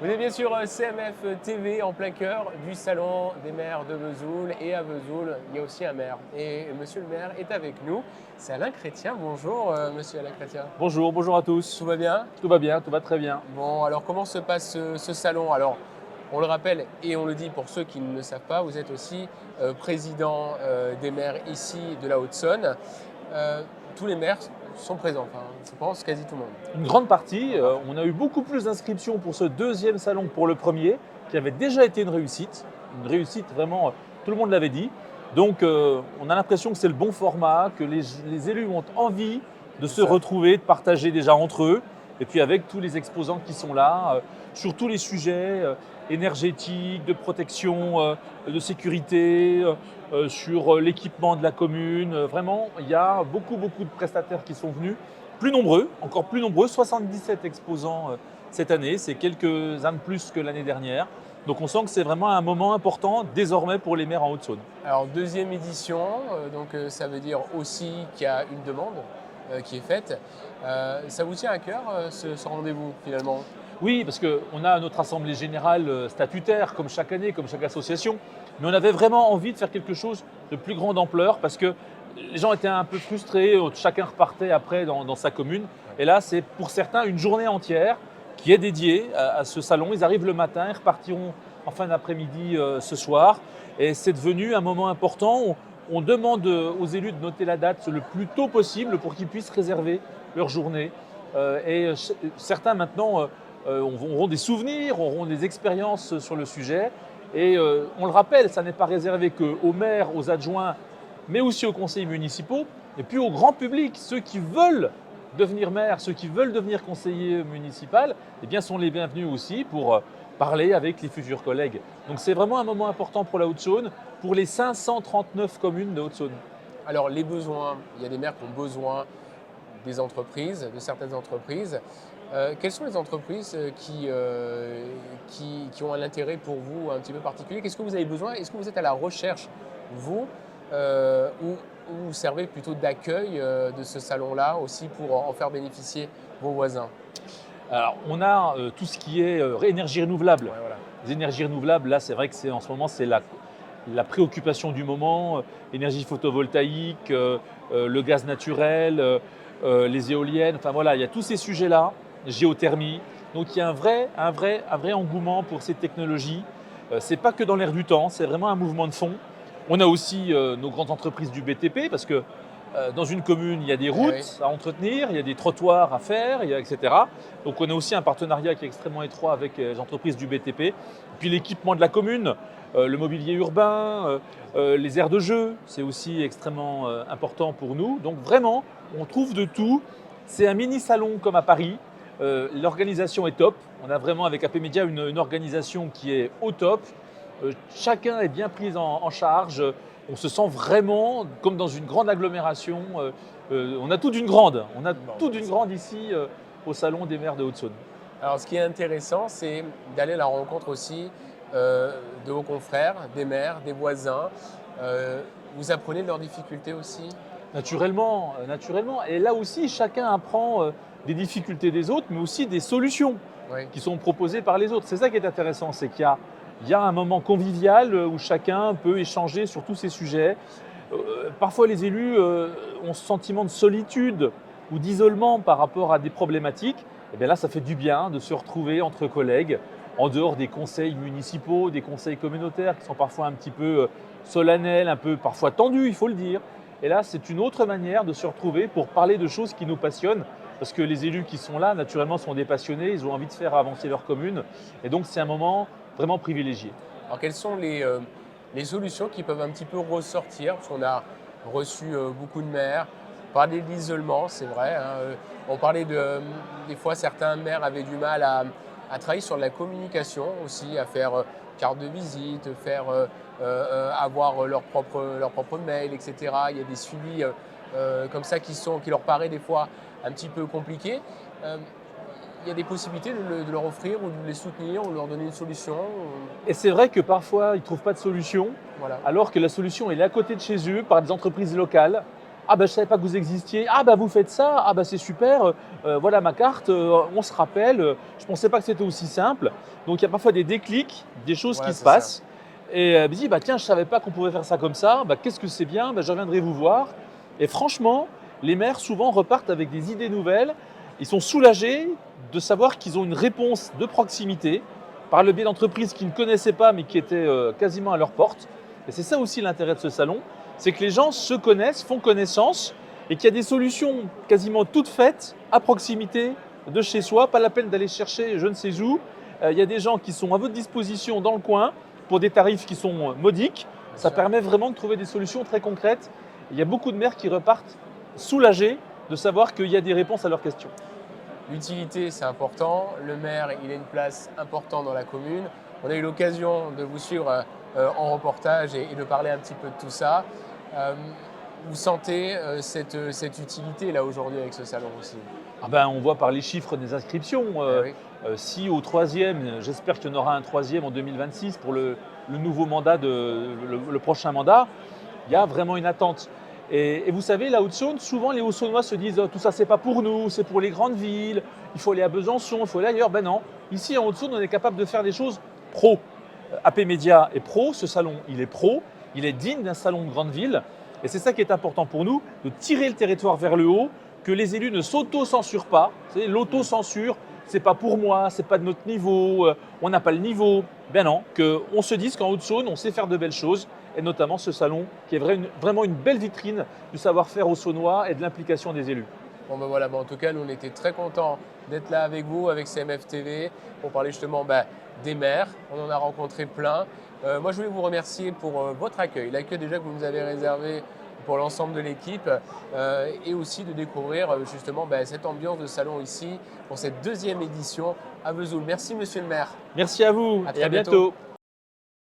Vous êtes bien sûr CMF TV en plein cœur du salon des maires de Vesoul. Et à Vesoul, il y a aussi un maire. Et monsieur le maire est avec nous. C'est Alain Chrétien. Bonjour monsieur Alain Chrétien. Bonjour, bonjour à tous. Tout va bien? Tout va très bien. Bon, alors comment se passe ce salon? Alors, on le rappelle et on le dit pour ceux qui ne le savent pas, vous êtes aussi président des maires ici de la Haute-Saône. Tous les maires sont présents, enfin, je pense quasi tout le monde. Une grande partie, on a eu beaucoup plus d'inscriptions pour ce deuxième salon que pour le premier, qui avait déjà été une réussite. Une réussite vraiment, tout le monde l'avait dit. Donc on a l'impression que c'est le bon format, que les élus ont envie de se retrouver, de partager déjà entre eux. Et puis avec tous les exposants qui sont là, sur tous les sujets énergétiques, de protection, de sécurité, sur l'équipement de la commune. Vraiment, il y a beaucoup de prestataires qui sont venus, plus nombreux, encore plus nombreux, 77 exposants cette année, c'est quelques-uns de plus que l'année dernière. Donc on sent que c'est vraiment un moment important désormais pour les maires en Haute-Saône. Alors deuxième édition, ça veut dire aussi qu'il y a une demande qui est faite. Ça vous tient à cœur ce rendez-vous finalement? Oui, parce qu'on a notre assemblée générale statutaire, comme chaque année, comme chaque association, mais on avait vraiment envie de faire quelque chose de plus grande ampleur parce que les gens étaient un peu frustrés, chacun repartait après dans sa commune. Et là, c'est pour certains une journée entière qui est dédiée à ce salon. Ils arrivent le matin, ils repartiront en fin d'après-midi ce soir. Et c'est devenu un moment important. On demande aux élus de noter la date le plus tôt possible pour qu'ils puissent réserver leur journée. Certains maintenant auront des souvenirs, auront des expériences sur le sujet. Et on le rappelle, ça n'est pas réservé qu'aux maires, aux adjoints, mais aussi aux conseillers municipaux, et puis au grand public, ceux qui veulent devenir maire, ceux qui veulent devenir conseiller municipal, eh bien, sont les bienvenus aussi pour parler avec les futurs collègues. Donc c'est vraiment un moment important pour la Haute-Saône, pour les 539 communes de Haute-Saône. Alors les besoins, il y a des maires qui ont besoin des entreprises, de certaines entreprises. Quelles sont les entreprises qui ont un intérêt pour vous un petit peu particulier? Qu'est-ce que vous avez besoin? Est-ce que vous êtes à la recherche, vous, ou vous servez plutôt d'accueil de ce salon-là aussi pour en faire bénéficier vos voisins? Alors, on a tout ce qui est énergie renouvelable. Ouais, voilà. Les énergies renouvelables, là, c'est vrai que en ce moment, c'est la préoccupation du moment. Énergie photovoltaïque, le gaz naturel, les éoliennes, enfin voilà, il y a tous ces sujets-là, géothermie. Donc, il y a un vrai engouement pour ces technologies. Ce n'est pas que dans l'air du temps, c'est vraiment un mouvement de fond. On a aussi nos grandes entreprises du BTP parce que dans une commune, il y a des routes à entretenir, il y a des trottoirs à faire, etc. Donc on a aussi un partenariat qui est extrêmement étroit avec les entreprises du BTP. Puis l'équipement de la commune, le mobilier urbain, les aires de jeu, c'est aussi extrêmement important pour nous. Donc vraiment, on trouve de tout. C'est un mini salon comme à Paris. L'organisation est top. On a vraiment avec AP Media une organisation qui est au top. Chacun est bien pris en charge. On se sent vraiment comme dans une grande agglomération. On a tout d'une grande. On a tout d'une grande ici au Salon des maires de Haute-Saône. Alors ce qui est intéressant, c'est d'aller à la rencontre aussi de vos confrères, des maires, des voisins. Vous apprenez de leurs difficultés aussi? Naturellement. Et là aussi, chacun apprend des difficultés des autres, mais aussi des solutions qui sont proposées par les autres. C'est ça qui est intéressant, c'est qu'il y a un moment convivial où chacun peut échanger sur tous ces sujets. Parfois, les élus ont ce sentiment de solitude ou d'isolement par rapport à des problématiques. Et bien là, ça fait du bien de se retrouver entre collègues, en dehors des conseils municipaux, des conseils communautaires qui sont parfois un petit peu solennels, un peu parfois tendus, il faut le dire. Et là, c'est une autre manière de se retrouver pour parler de choses qui nous passionnent. Parce que les élus qui sont là, naturellement, sont des passionnés, ils ont envie de faire avancer leur commune. Et donc, c'est un moment vraiment privilégié. Alors quelles sont les solutions qui peuvent un petit peu ressortir? Parce qu'on a reçu beaucoup de maires, parler de l'isolement, c'est vrai. On parlait des fois certains maires avaient du mal à travailler sur la communication aussi, à faire carte de visite, faire avoir leur propre mail, etc. Il y a des suivis comme ça qui leur paraît des fois un petit peu compliqués. Il y a des possibilités de leur offrir ou de les soutenir ou de leur donner une solution. Et c'est vrai que parfois, ils ne trouvent pas de solution, Voilà. alors que la solution elle est à côté de chez eux par des entreprises locales Ah ben je ne savais pas que vous existiez. Ah ben vous faites ça. Ah ben c'est super. Voilà ma carte. On se rappelle. Je ne pensais pas que c'était aussi simple. Donc il y a parfois des déclics, des choses Voilà, qui se c'est ça. passent. Et je me dis, bah, tiens, je ne savais pas qu'on pouvait faire ça comme ça. Bah, qu'est-ce que c'est bien. Bah, je reviendrai vous voir. Et franchement, les maires souvent repartent avec des idées nouvelles. Ils sont soulagés de savoir qu'ils ont une réponse de proximité par le biais d'entreprises qu'ils ne connaissaient pas mais qui étaient quasiment à leur porte. Et c'est ça aussi l'intérêt de ce salon, c'est que les gens se connaissent, font connaissance et qu'il y a des solutions quasiment toutes faites à proximité de chez soi. Pas la peine d'aller chercher je ne sais où. Il y a des gens qui sont à votre disposition dans le coin pour des tarifs qui sont modiques. Bien Ça sûr. permet vraiment de trouver des solutions très concrètes. Il y a beaucoup de maires qui repartent soulagés de savoir qu'il y a des réponses à leurs questions. L'utilité, c'est important. Le maire, il a une place importante dans la commune. On a eu l'occasion de vous suivre en reportage et de parler un petit peu de tout ça. Euh, Vous sentez cette utilité là aujourd'hui avec ce salon aussi? Ah ben, on voit par les chiffres des inscriptions. Eh oui, Si au troisième, j'espère qu'il y en aura un troisième en 2026 pour le nouveau mandat, le prochain mandat, il y a vraiment une attente. Et vous savez, la Haute-Saône, souvent les Hauts-Saônois se disent tout ça, c'est pas pour nous, c'est pour les grandes villes, il faut aller à Besançon, il faut aller ailleurs. Ben non, ici en Haute-Saône, on est capable de faire des choses pro. AP Média est pro, ce salon, il est pro, il est digne d'un salon de grande ville. Et c'est ça qui est important pour nous, de tirer le territoire vers le haut, que les élus ne s'auto-censurent pas. Vous savez, l'autocensure, c'est pas pour moi, c'est pas de notre niveau, on n'a pas le niveau. Ben non, qu'on se dise qu'en Haute-Saône, on sait faire de belles choses, et notamment ce salon qui est vraiment une belle vitrine du savoir-faire haut-saônois et de l'implication des élus. bon ben voilà, en tout cas, nous on était très contents d'être là avec vous, avec CMF TV, pour parler justement des maires. On en a rencontré plein. Moi je voulais vous remercier pour votre accueil, l'accueil déjà que vous nous avez réservé pour l'ensemble de l'équipe et aussi de découvrir justement cette ambiance de salon ici pour cette deuxième édition à Vesoul. Merci monsieur le maire. Merci à vous À et très à bientôt. bientôt.